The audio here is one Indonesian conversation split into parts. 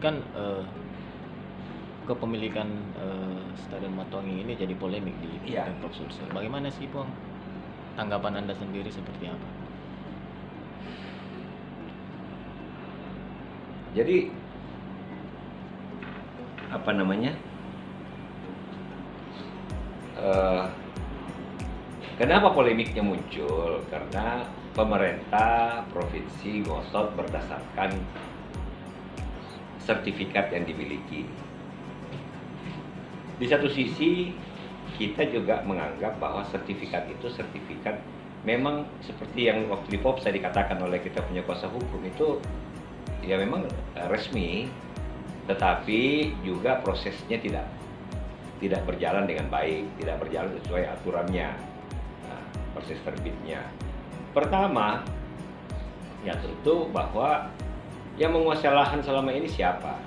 kan kepemilikan Stadion Matuanging ini jadi polemik di Iya. Pemprov Sulsel. Bagaimana sih, Pong? Tanggapan Anda sendiri seperti apa? Jadi apa namanya? Kenapa polemiknya muncul? Karena pemerintah provinsi ngotot berdasarkan sertifikat yang dimiliki. Di satu sisi kita juga menganggap bahwa sertifikat itu sertifikat memang seperti yang waktu di Popsa dikatakan oleh kita punya kuasa hukum itu ya memang resmi, tetapi juga prosesnya tidak berjalan dengan baik, tidak berjalan sesuai aturannya. Nah, proses terbitnya. Pertama, ya tentu bahwa yang menguasai lahan selama ini siapa?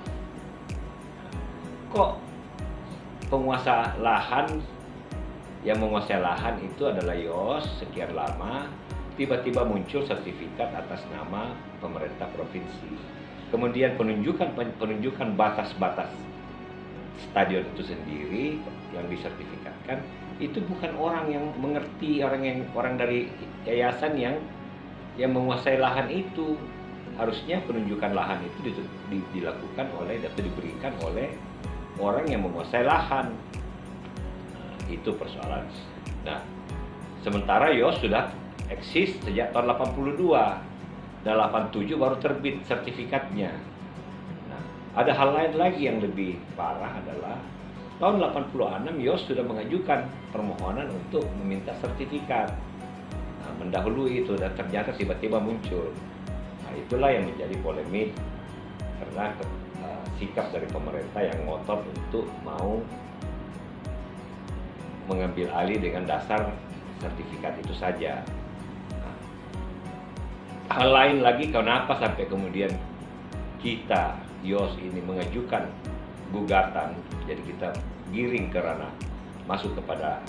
Kok penguasa lahan yang menguasai lahan itu adalah YOS sekian lama, tiba-tiba muncul sertifikat atas nama pemerintah provinsi. Kemudian penunjukan batas-batas stadion itu sendiri yang disertifikatkan itu bukan orang yang mengerti, orang dari yayasan yang menguasai lahan itu. Harusnya penunjukan lahan itu dilakukan oleh atau diberikan oleh orang yang menguasai lahan. Itu persoalan. Nah, sementara YOS sudah eksis sejak tahun 82 dan 87 baru terbit sertifikatnya. Nah, ada hal lain lagi yang lebih parah adalah tahun 86 YOS sudah mengajukan permohonan untuk meminta sertifikat. Nah, mendahului itu dan ternyata tiba-tiba muncul. Nah, itulah yang menjadi polemik karena sikap dari pemerintah yang ngotot untuk mau mengambil alih dengan dasar sertifikat itu saja. Nah, hal lain lagi kenapa sampai kemudian kita YOS ini mengajukan gugatan, jadi kita giring ke ranah masuk kepada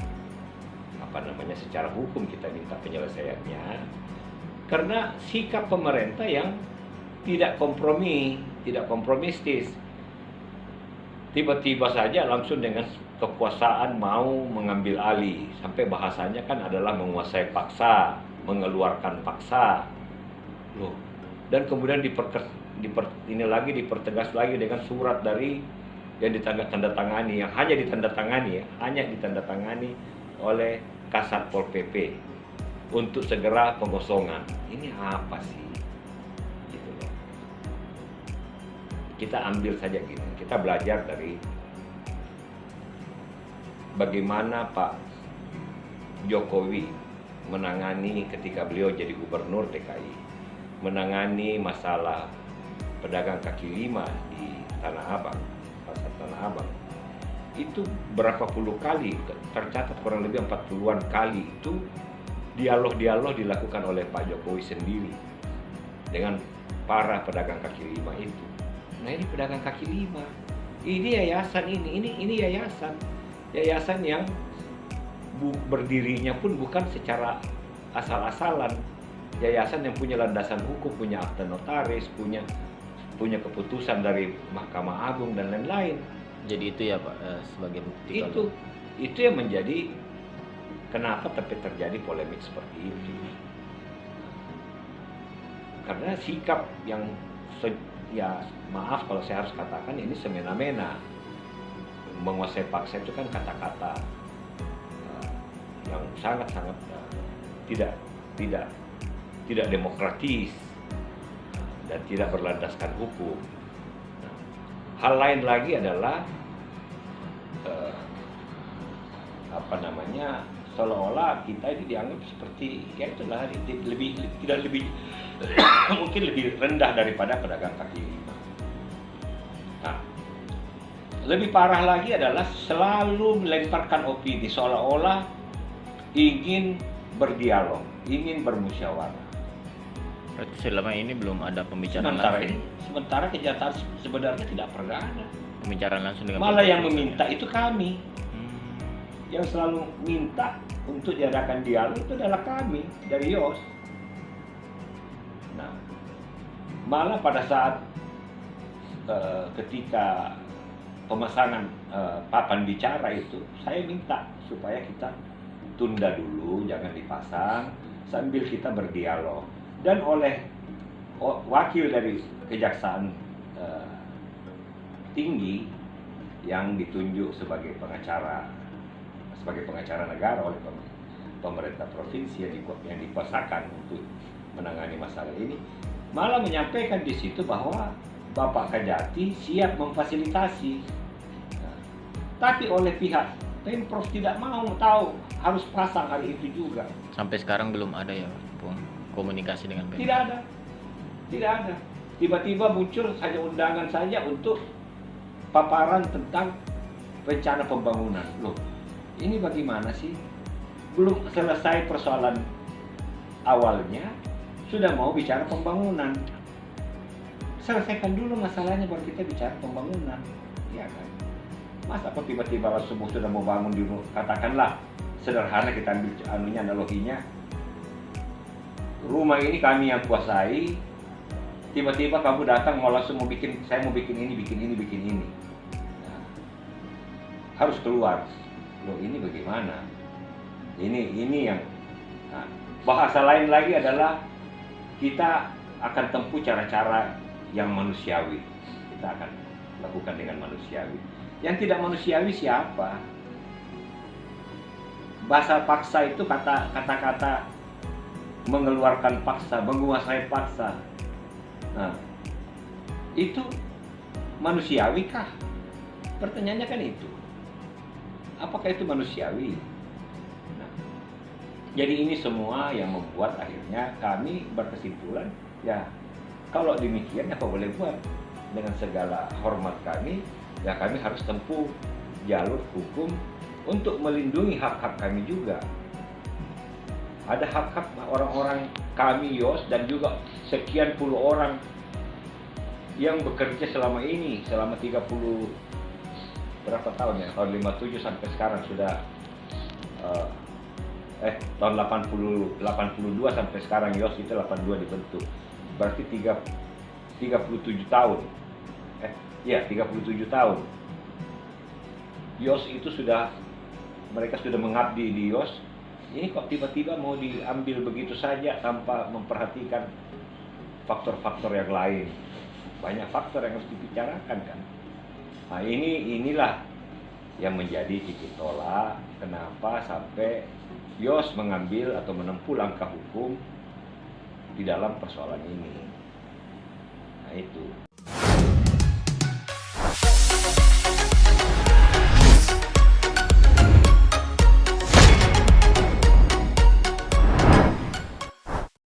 secara hukum kita minta penyelesaiannya karena sikap pemerintah yang tidak kompromistis. Tiba-tiba saja langsung dengan kekuasaan mau mengambil alih, sampai bahasanya kan adalah menguasai paksa, mengeluarkan paksa. Loh, dan kemudian dipertegas lagi dengan surat dari yang ditandatangani, yang hanya ditandatangani oleh Kasat Pol PP untuk segera pengosongan. Ini apa sih? Gitu loh. Kita ambil saja gini, kita belajar dari bagaimana Pak Jokowi menangani ketika beliau jadi gubernur DKI, menangani masalah pedagang kaki lima di Tanah Abang, pasar Tanah Abang. Itu berapa puluh kali, tercatat kurang lebih 40-an kali itu dialog dilakukan oleh Pak Jokowi sendiri dengan para pedagang kaki lima itu. Nah, ini pedagang kaki lima, ini yayasan ini yayasan yang berdirinya pun bukan secara asal-asalan. Yayasan yang punya landasan hukum, punya akta notaris, punya keputusan dari Mahkamah Agung dan lain-lain. Jadi itu ya Pak, sebagai bukti Itu yang menjadi kenapa terjadi polemik seperti itu. Karena sikap yang ya maaf kalau saya harus katakan ini semena-mena. Menguasai paksa itu kan kata-kata yang sangat-sangat tidak demokratis dan tidak berlandaskan hukum. Nah, hal lain lagi adalah seolah-olah kita ini dianggap seperti ya itulah mungkin lebih rendah daripada pedagang kaki lima. Nah, lebih parah lagi adalah selalu melemparkan opini seolah-olah ingin berdialog, ingin bermusyawarah. Berarti selama ini belum ada pembicaraan langsung. Sementara kenyataan sebenarnya tidak pernah ada. Pembicaraan langsung dengan malah yang meminta itu kami. Yang selalu minta untuk diadakan dialog itu adalah kami dari YOS. Nah, malah pada saat ketika pemesanan papan bicara itu, saya minta supaya kita tunda dulu, jangan dipasang, sambil kita berdialog. Dan oleh wakil dari Kejaksaan Tinggi yang ditunjuk sebagai pengacara negara oleh pemerintah provinsi yang dipasangkan untuk menangani masalah ini, malah menyampaikan di situ bahwa Bapak Kajati siap memfasilitasi. Nah, tapi oleh pihak Pemprov tidak mau tahu, harus pasang hari itu juga. Sampai sekarang belum ada ya Bung, komunikasi dengan Pemprov? Tidak ada. Tiba-tiba muncul hanya undangan saja untuk paparan tentang rencana pembangunan. Loh, ini bagaimana sih? Belum selesai persoalan awalnya, sudah mau bicara pembangunan. Selesaikan dulu masalahnya baru kita bicara pembangunan, ya kan? Masa kok tiba-tiba langsung sudah mau bangun di rumah? Katakanlah sederhana, kita ambil analoginya, rumah ini kami yang kuasai, tiba-tiba kamu datang mau langsung saya mau bikin ini. Nah, harus keluar. Loh, ini bagaimana? Ini yang bahasa lain lagi adalah kita akan tempuh cara-cara yang manusiawi. Kita akan lakukan dengan manusiawi. Yang tidak manusiawi siapa? Bahasa paksa itu kata-kata mengeluarkan paksa, menguasai paksa. Nah, itu manusiawi kah? Pertanyaannya kan itu. Apakah itu manusiawi? Nah, jadi ini semua yang membuat akhirnya kami berkesimpulan, ya kalau demikian apa boleh buat. Dengan segala hormat kami, ya kami harus tempuh jalur hukum untuk melindungi hak-hak kami juga. Ada hak-hak orang-orang kami Yos dan juga sekian puluh orang yang bekerja selama 30 berapa tahun ya, tahun 57 sampai sekarang sudah tahun 82 sampai sekarang Yos itu 82 dibentuk, berarti 37 tahun 37 tahun Yos itu mereka sudah mengabdi di Yos. Ini kok tiba-tiba mau diambil begitu saja tanpa memperhatikan faktor-faktor yang lain. Banyak faktor yang harus dibicarakan kan. Nah, inilah yang menjadi titik tolak kenapa sampai Yos mengambil atau menempuh langkah hukum di dalam persoalan ini. Nah, itu.